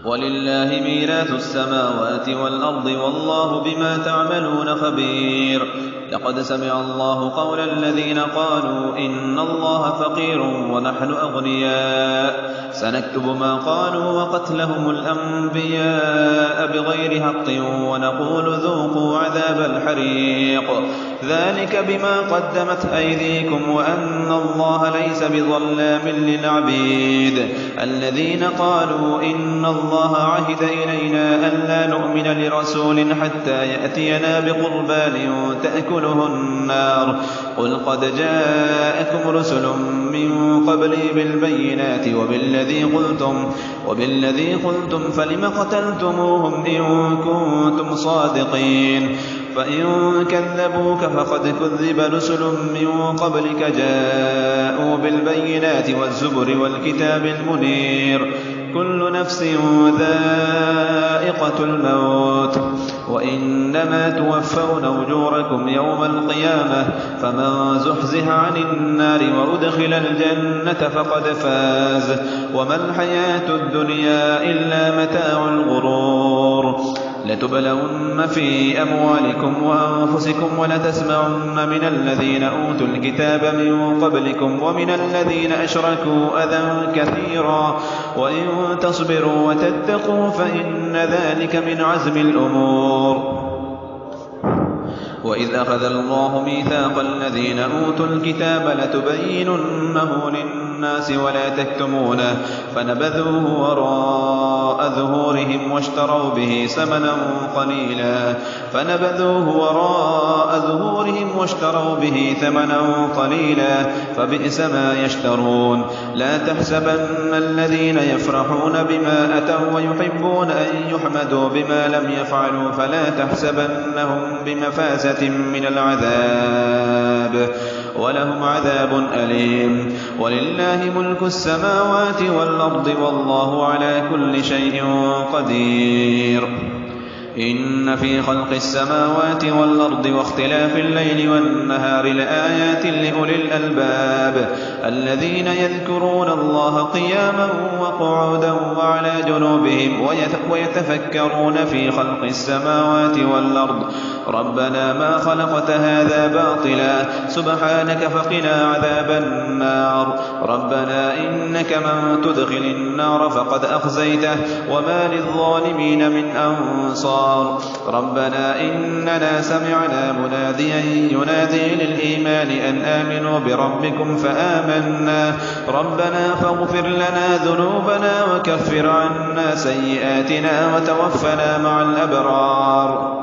ولله ميراث السماوات والأرض والله بما تعملون خبير. لقد سمع الله قول الذين قالوا إن الله فقير ونحن أغنياء سنكتب ما قالوا وقتلهم الأنبياء بغير حق ونقول ذوقوا عذاب الحريق ذلك بما قدمت أيديكم وأن الله ليس بظلام للعبيد. الذين قالوا إن الله عهد إلينا ألا نؤمن لرسول حتى يأتينا بقربان تأكله النار قل قد جاءكم رسل من قبلي بالبينات وبالذي قلتم فلم قتلتموهم إن كنتم صادقين. فإن كذبوك فقد كذب رسل من قبلك جاءوا بالبينات والزبر والكتاب المنير كل نفس ذائقة الموت وإنما توفون أجوركم يوم القيامة فمن زحزح عن النار وأدخل الجنة فقد فاز وما الحياة الدنيا إلا متاع الغرور. لتبلون في أموالكم وأنفسكم ولتسمعن من الذين أوتوا الكتاب من قبلكم ومن الذين أشركوا أذى كثيرا وإن تصبروا وتتقوا فإن ذلك من عزم الأمور. وإذ أخذ الله ميثاق الذين أوتوا الكتاب لتبيننه للناس ولا تكتمونه فنبذوه وراء ظهورهم واشتروا به ثمنا قليلا فبئس ما يشترون. لا تحسبن الذين يفرحون بما أتوا ويحبون أن يحمدوا بما لم يفعلوا فلا تحسبنهم بمفازة من العذاب ولهم عذاب أليم. ولله ملك السماوات والأرض والله على كل شيء قدير. إن في خلق السماوات والأرض واختلاف الليل والنهار لآيات لأولي الألباب الذين يذكرون الله قياما وقعودا وعلى جنوبهم ويتفكرون في خلق السماوات والأرض ربنا ما خلقت هذا باطلا سبحانك فقنا عذاب النار. ربنا إنك من تدخل النار فقد أخزيته وما للظالمين من أنصار. ربنا إننا سمعنا مناديا ينادي للإيمان أن آمنوا بربكم فآمنا ربنا فاغفر لنا ذنوبنا وكفر عنا سيئاتنا وتوفنا مع الأبرار.